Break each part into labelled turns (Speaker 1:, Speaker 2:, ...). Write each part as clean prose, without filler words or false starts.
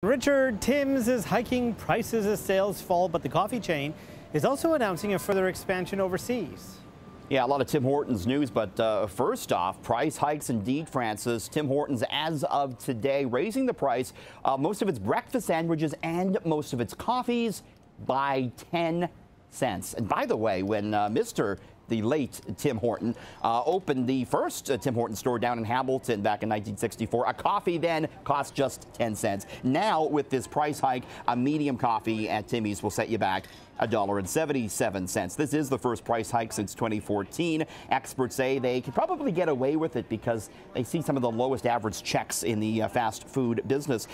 Speaker 1: Richard, Tim's is hiking prices as sales fall, but the coffee chain is also announcing a further expansion overseas.
Speaker 2: Yeah, a lot of Tim Hortons news, but first off, price hikes indeed, Francis. Tim Hortons, as of today, raising the price of most of its breakfast sandwiches and most of its coffees by 10 cents. And by the way, when the late Tim Horton opened the first Tim Horton store down in Hamilton back in 1964. A coffee then cost just 10 cents. Now, with this price hike, a medium coffee at Timmy's will set you back $1.77. This is the first price hike since 2014. Experts say they could probably get away with it because they see some of the lowest average checks in the fast food business.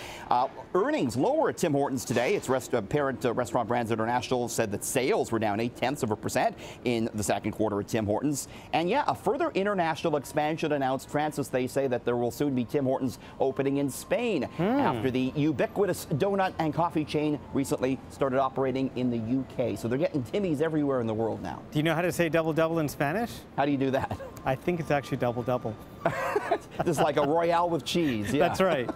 Speaker 2: Earnings lower at Tim Hortons today. Its parent Restaurant Brands International said that sales were down 0.8% in the second quarter at Tim Hortons. And yeah, a further international expansion announced. Francis, they say that there will soon be Tim Hortons opening in Spain after the ubiquitous donut and coffee chain recently started operating in the UK. So they're getting Timmy's everywhere in the world now.
Speaker 1: Do you know how to say double double in Spanish?
Speaker 2: How do you do that?
Speaker 1: I think it's actually double double.
Speaker 2: Just like a Royale with cheese. Yeah.
Speaker 1: That's right.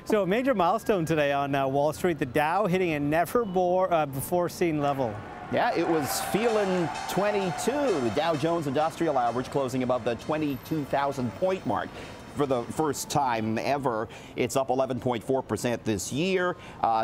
Speaker 1: So a major milestone today on Wall Street, the Dow hitting a never before seen level.
Speaker 2: Yeah, it was feeling 22. Dow Jones Industrial Average closing above the 22,000 point mark. For the first time ever. It's up 11.4% this year.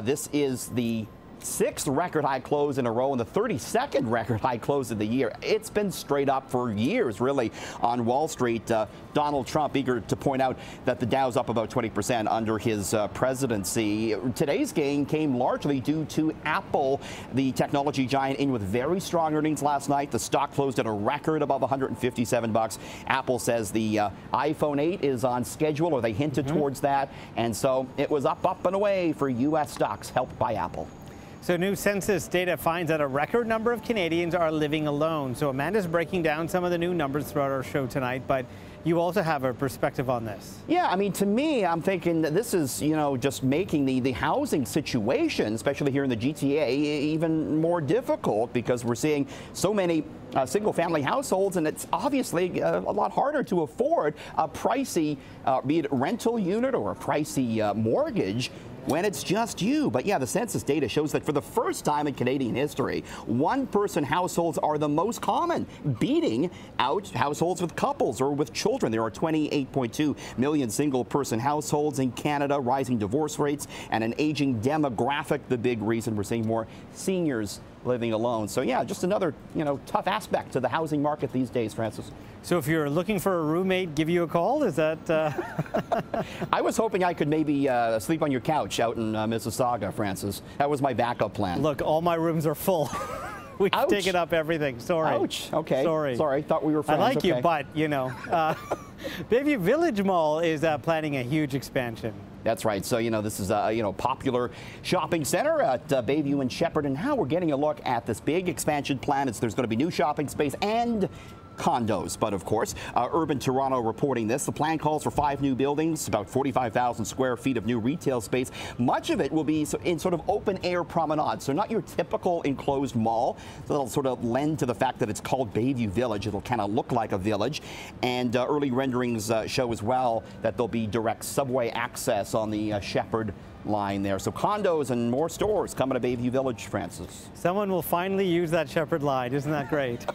Speaker 2: This is the 6th record high close in a row and the 32nd record high close of the year. It's been straight up for years, really, on Wall Street. Donald Trump eager to point out that the Dow's up about 20% under his presidency. Today's gain came largely due to Apple, the technology giant, in with very strong earnings last night. The stock closed at a record above $157. Apple says the iPhone 8 is on schedule, or they hinted towards that, and so it was up and away for U.S. stocks helped by Apple.
Speaker 1: So new census data finds that a record number of Canadians are living alone. So Amanda's breaking down some of the new numbers throughout our show tonight, but you also have a perspective on this.
Speaker 2: Yeah, I mean, to me, I'm thinking that this is, just making the housing situation, especially here in the GTA, even more difficult because we're seeing so many single-family households, and it's obviously a lot harder to afford a pricey, be it rental unit or a pricey mortgage, when it's just you. But yeah, the census data shows that for the first time in Canadian history, one-person households are the most common, beating out households with couples or with children. There are 28.2 million single-person households in Canada, rising divorce rates, and an aging demographic, the big reason we're seeing more seniors living alone. So yeah, just another, tough aspect to the housing market these days, Francis.
Speaker 1: So if you're looking for a roommate, give you a call? Is that...
Speaker 2: I was hoping I could maybe sleep on your couch out in Mississauga, Francis. That was my backup plan.
Speaker 1: Look, all my rooms are full. We've taken up everything. Sorry.
Speaker 2: Ouch. Okay.
Speaker 1: Sorry.
Speaker 2: Thought we were friends.
Speaker 1: I like
Speaker 2: you,
Speaker 1: but, Bayview Village Mall is planning a huge expansion.
Speaker 2: That's right. So, this is a popular shopping center at Bayview and Shepherd. And now we're getting a look at this big expansion plan. There's going to be new shopping space and condos. But of course, Urban Toronto reporting this. The plan calls for 5 new buildings, about 45,000 square feet of new retail space. Much of it will be in sort of open air promenades. So not your typical enclosed mall. So that'll sort of lend to the fact that it's called Bayview Village. It'll kind of look like a village. And early renderings show as well that there'll be direct subway access on the Shepherd line there. So condos and more stores coming to Bayview Village, Francis.
Speaker 1: Someone will finally use that Shepherd line. Isn't that great?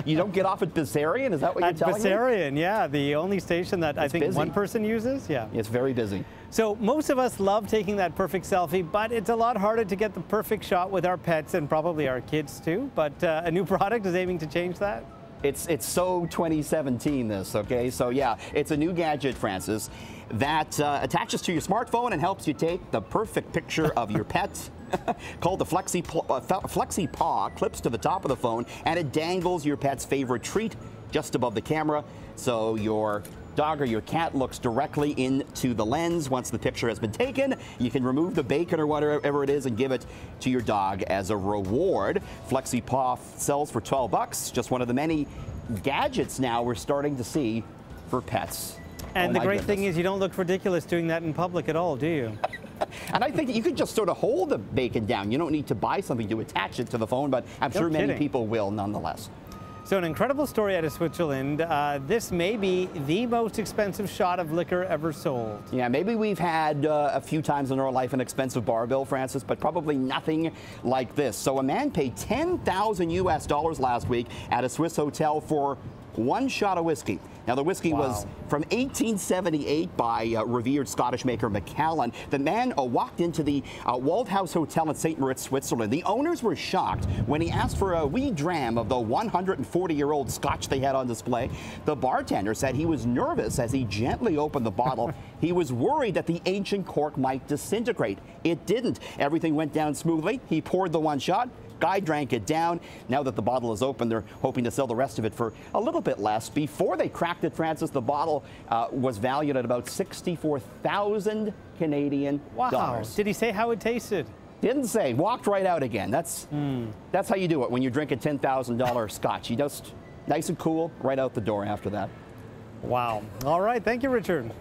Speaker 2: You don't get off at Bessarion? Is that what you're telling me?
Speaker 1: At Bessarion, yeah. The only station that I think
Speaker 2: busy.
Speaker 1: One person uses. Yeah.
Speaker 2: It's very busy.
Speaker 1: So most of us love taking that perfect selfie, but it's a lot harder to get the perfect shot with our pets and probably our kids too. But a new product is aiming to change that.
Speaker 2: It's so 2017, this, okay? So yeah, it's a new gadget, Francis, that attaches to your smartphone and helps you take the perfect picture of your pet. Called the Flexi Puff, clips to the top of the phone, and it dangles your pet's favorite treat just above the camera, so your dog or your cat looks directly into the lens. Once the picture has been taken, you can remove the bacon or whatever it is and give it to your dog as a reward. Flexi Puff sells for $12, just one of the many gadgets now we're starting to see for pets.
Speaker 1: And the great thing is you don't look ridiculous doing that in public at all, do you?
Speaker 2: And I think that you could just sort of hold the bacon down. You don't need to buy something to attach it to the phone, but I'm sure many people will nonetheless.
Speaker 1: So an incredible story out of Switzerland. This may be the most expensive shot of liquor ever sold.
Speaker 2: Yeah, maybe we've had a few times in our life an expensive bar bill, Francis, but probably nothing like this. So a man paid $10,000 last week at a Swiss hotel for one shot of whiskey. Now, the whiskey was from 1878 by revered Scottish maker Macallan. The man walked into the Waldhaus Hotel in St. Moritz, Switzerland. The owners were shocked when he asked for a wee dram of the 140-year-old Scotch they had on display. The bartender said he was nervous as he gently opened the bottle. He was worried that the ancient cork might disintegrate. It didn't. Everything went down smoothly. He poured the one shot. Guy drank it down. Now that the bottle is open, they're hoping to sell the rest of it for a little bit less. Before they cracked it, Francis, the bottle was valued at about 64,000 Canadian dollars.
Speaker 1: Wow. Did he say how it tasted?
Speaker 2: Didn't say. Walked right out again. That's how you do it when you drink a $10,000 Scotch. You just nice and cool, right out the door after that.
Speaker 1: Wow. All right. Thank you, Richard.